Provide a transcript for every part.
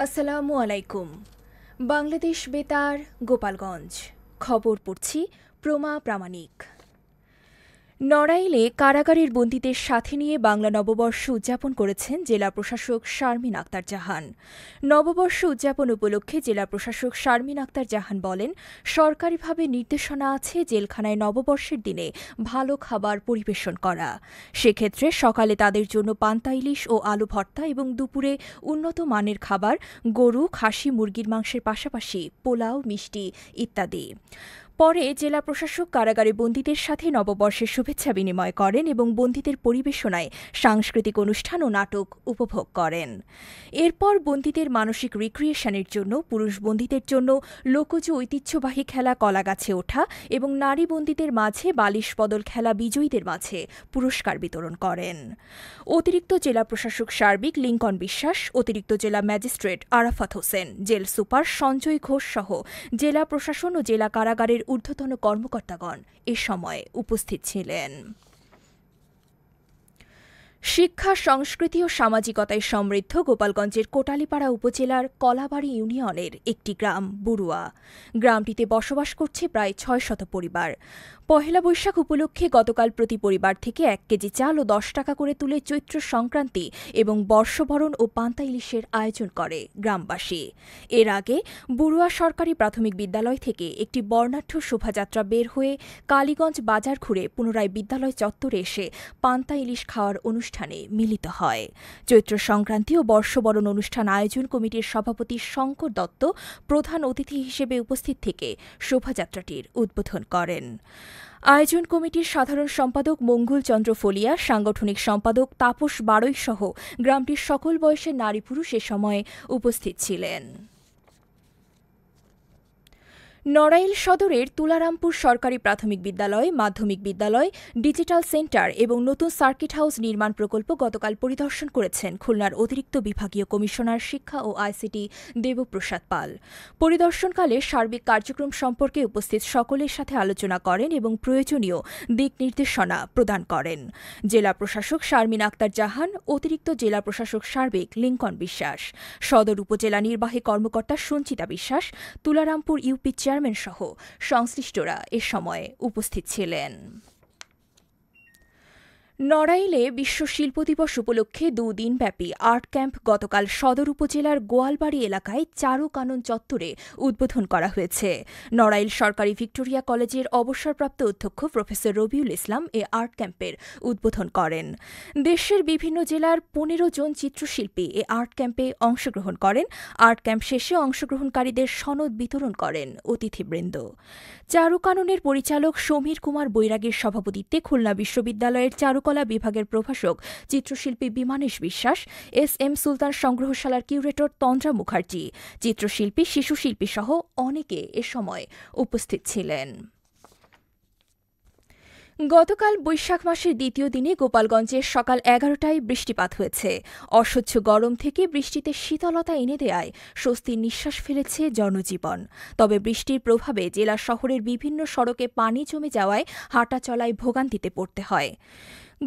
আসসালামু আলাইকুম। বাংলাদেশ বেতার, গোপালগঞ্জ। খবর পড়ছি প্রমা প্রামাণিক। নড়াইলে কারাগারের বন্দীদের সাথে নিয়ে বাংলা নববর্ষ উদযাপন করেছেন জেলা প্রশাসক শারমিন আক্তার জাহান। নববর্ষ উদযাপন উপলক্ষে জেলা প্রশাসক শারমিন আক্তার জাহান বলেন, সরকারিভাবে নির্দেশনা আছে জেলখানায় নববর্ষের দিনে ভালো খাবার পরিবেশন করা। সেক্ষেত্রে সকালে তাদের জন্য পান্তা ইলিশ ও আলু ভর্তা এবং দুপুরে উন্নত মানের খাবার গরু, খাসি, মুরগির মাংসের পাশাপাশি পোলাও, মিষ্টি ইত্যাদি। পরে জেলা প্রশাসক কারাগারে বন্দীদের সাথে নববর্ষের শুভেচ্ছা বিনিময় করেন এবং বন্দীদের পরিবেশনায় সাংস্কৃতিক অনুষ্ঠান ও নাটক উপভোগ করেন। এরপর বন্দীদের মানসিক রিক্রিয়েশনের জন্য পুরুষ বন্দীদের জন্য লোকজ ঐতিহ্যবাহী খেলা কলাগাছে ওঠা এবং নারী বন্দীদের মাঝে বালিশ বদল খেলা বিজয়ীদের মাঝে পুরস্কার বিতরণ করেন। অতিরিক্ত জেলা প্রশাসক সার্বিক লিঙ্কন বিশ্বাস, অতিরিক্ত জেলা magistrate Arafat Hossain, jail super Sanjay Ghosh সহ জেলা প্রশাসন ও জেলা কারাগারের ঊর্ধ্বতন কর্মকর্তাগণ এ সময় উপস্থিত ছিলেন। শিক্ষা, সংস্কৃতি ও সামাজিকতায় সমৃদ্ধ গোপালগঞ্জের কোটালীপাড়া উপজেলার কলাবাড়ি ইউনিয়নের একটি গ্রাম বুড়ুয়া। গ্রামটিতে বসবাস করছে প্রায় ৬০০ পরিবার। পহেলা বৈশাখ উপলক্ষে গতকাল প্রতি পরিবার থেকে ১ কেজি চাল ও ১০ টাকা করে তুলে চৈত্র সংক্রান্তি এবং বর্ষবরণ ও পান্তা ইলিশের আয়োজন করে গ্রামবাসী। এর আগে বুড়ুয়া সরকারি প্রাথমিক বিদ্যালয় থেকে একটি বর্ণাঢ্য শোভাযাত্রা বের হয়ে কালীগঞ্জ বাজার ঘুরে পুনরায় বিদ্যালয় চত্বরে এসে পান্তা ইলিশ খাওয়ার অনুষ্ঠানে মিলিত হয়। চৈত্র সংক্রান্তি ও বর্ষবরণ অনুষ্ঠান আয়োজন কমিটির সভাপতি শঙ্কর দত্ত প্রধান অতিথি হিসেবে উপস্থিত থেকে শোভাযাত্রাটির উদ্বোধন করেন। আয়োজন কমিটির সাধারণ সম্পাদক মঙ্গল চন্দ্র ফলিয়া, সাংগঠনিক সম্পাদক তাপস বাড়ই সহ গ্রামটির সকল বয়সের নারী পুরুষ এ সময় উপস্থিত ছিলেন। নড়াইল সদরের তুলারামপুর সরকারি প্রাথমিক বিদ্যালয়, মাধ্যমিক বিদ্যালয়, ডিজিটাল সেন্টার এবং নতুন সার্কিট হাউস নির্মাণ প্রকল্প গতকাল পরিদর্শন করেছেন খুলনার অতিরিক্ত বিভাগীয় কমিশনার শিক্ষা ও আইসিটি দেবপ্রসাদ পাল। পরিদর্শনকালে সার্বিক কার্যক্রম সম্পর্কে উপস্থিত সকলের সাথে আলোচনা করেন এবং প্রয়োজনীয় দিক নির্দেশনা প্রদান করেন। জেলা প্রশাসক শারমিন আক্তার জাহান, অতিরিক্ত জেলা প্রশাসক সার্বিক লিঙ্কন বিশ্বাস, সদর উপজেলা নির্বাহী কর্মকর্তা সঞ্চিতা বিশ্বাস, তুলারামপুর ইউপি চেয়ারম্যান সহ সংশ্লিষ্টরা এ সময় উপস্থিত ছিলেন। নড়াইলে বিশ্ব শিল্প দিবস উপলক্ষে ২ দিনব্যাপী আর্ট ক্যাম্প গতকাল সদর উপজেলার গোয়ালবাড়ি এলাকায় চারু কানন চত্বরে উদ্বোধন করা হয়েছে। নড়াইল সরকারি ভিক্টোরিয়া কলেজের অবসরপ্রাপ্ত অধ্যক্ষ প্রফেসর রবিউল ইসলাম এ আর্ট ক্যাম্পের উদ্বোধন করেন। দেশের বিভিন্ন জেলার ১৫ জন চিত্রশিল্পী এ আর্ট ক্যাম্পে অংশগ্রহণ করেন। আর্ট ক্যাম্প শেষে অংশগ্রহণকারীদের সনদ বিতরণ করেন অতিথিবৃন্দ। চারু কাননের পরিচালক সমীর কুমার বৈরাগীর সভাপতিত্বে খুলনা বিশ্ববিদ্যালয়ের চারুকলা বিভাগের প্রভাষক চিত্রশিল্পী বিমানেশ বিশ্বাস, এস.এম. সুলতান সংগ্রহশালার কিউরেটর তন্দ্রা মুখার্জি, চিত্রশিল্পী, শিশুশিল্পী সহ অনেকে এ সময় উপস্থিত ছিলেন। গতকাল বৈশাখ মাসের দ্বিতীয় দিনে গোপালগঞ্জে সকাল ১১টায় বৃষ্টিপাত হয়েছে। অসহ্য গরম থেকে বৃষ্টিতে শীতলতা এনে দেয়ায় স্বস্তির নিঃশ্বাস ফেলেছে জনজীবন। তবে বৃষ্টির প্রভাবে জেলা শহরের বিভিন্ন সড়কে পানি জমে যাওয়ায় হাঁটা চলায় ভোগান্তিতে পড়তে হয়।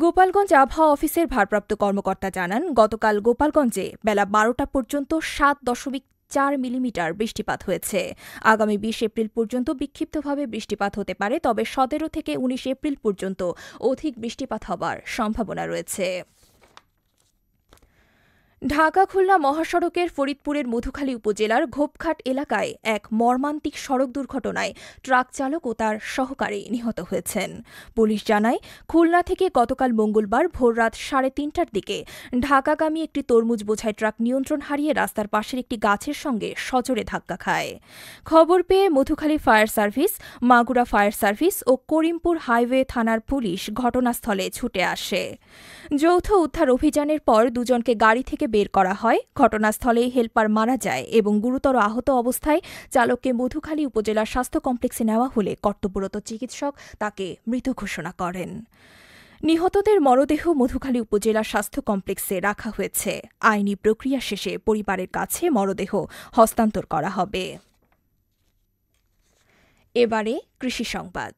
গোপালগঞ্জ আবহাওয়া অফিসের ভারপ্রাপ্ত কর্মকর্তা জানান, গতকাল গোপালগঞ্জে বেলা ১২টা পর্যন্ত ৭.৪ মিলিমিটার বৃষ্টিপাত হয়েছে। আগামী ২০ এপ্রিল পর্যন্ত বিক্ষিপ্তভাবে বৃষ্টিপাত হতে পারে, তবে ১৭ থেকে ১৯ এপ্রিল পর্যন্ত অধিক বৃষ্টিপাত হবার সম্ভাবনা রয়েছে। ঢাকা খুলনা মহাসড়কের ফরিদপুরের মধুখালী উপজেলার ঘোপঘাট এলাকায় এক মর্মান্তিক সড়ক দুর্ঘটনায় ট্রাক চালক ও তার সহকারী নিহত হয়েছেন। পুলিশ জানায়, খুলনা থেকে গতকাল মঙ্গলবার ভোররাত ৩:৩০টার দিকে ঢাকাগামী একটি তরমুজ বোঝাই ট্রাক নিয়ন্ত্রণ হারিয়ে রাস্তার পাশের একটি গাছের সঙ্গে সজোরে ধাক্কা খায়। খবর পেয়ে Madhukhali fire service, Magura fire service ও করিমপুর হাইওয়ে থানার পুলিশ ঘটনাস্থলে ছুটে আসে। যৌথ উদ্ধার অভিযানের পর দুজনকে গাড়ি থেকে বের করা হয়। ঘটনাস্থলে হেলপার মারা যায় এবং গুরুতর আহত অবস্থায় চালককে মধুখালী উপজেলা স্বাস্থ্য কমপ্লেক্সে নেওয়া হলে কর্তব্যরত চিকিৎসক তাকে মৃত ঘোষণা করেন। নিহতদের মরদেহ মধুখালী উপজেলা স্বাস্থ্য কমপ্লেক্সে রাখা হয়েছে। আইনি প্রক্রিয়া শেষে পরিবারের কাছে মরদেহ হস্তান্তর করা হবে। এবারে কৃষি সংবাদ।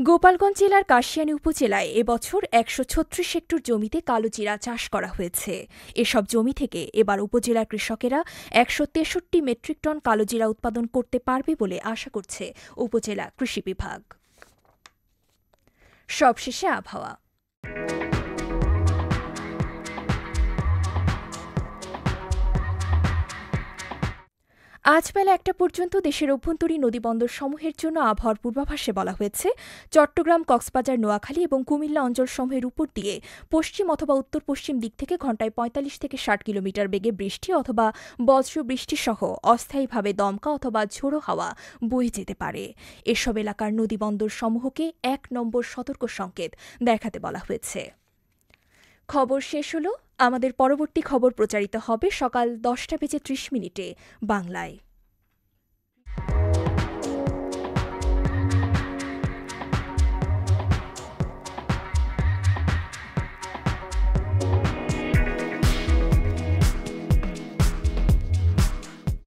গোপালগঞ্জ জেলার কাশিয়ানী উপজেলায় এবছর ১৩৬ হেক্টর জমিতে কালোজিরা চাষ করা হয়েছে। এসব জমি থেকে এবার উপজেলার কৃষকেরা ১৬৩ মেট্রিক টন কালোজিরা উৎপাদন করতে পারবে বলে আশা করছে উপজেলা কৃষি বিভাগ। সবশেষে আবহাওয়া। আজ বেলা ১টা পর্যন্ত দেশের অভ্যন্তরীণ নদীবন্দর সমূহের জন্য আবহাওয়ার পূর্বাভাসে বলা হয়েছে, চট্টগ্রাম, কক্সবাজার, নোয়াখালী এবং কুমিল্লা অঞ্চলসমূহের উপর দিয়ে পশ্চিম অথবা উত্তর পশ্চিম দিক থেকে ঘণ্টায় ৪৫ থেকে ৬০ কিলোমিটার বেগে বৃষ্টি অথবা বজ্রবৃষ্টিসহ অস্থায়ীভাবে দমকা অথবা ঝোড়ো হাওয়া বয়ে যেতে পারে। এসব এলাকার নদীবন্দর সমূহকে ১ নম্বর সতর্ক সংকেত দেখাতে বলা হয়েছে। খবর শেষ হলো। আমাদের পরবর্তী খবর প্রচারিত হবে সকাল ১০টা বেজে ৩০ মিনিটে বাংলায়।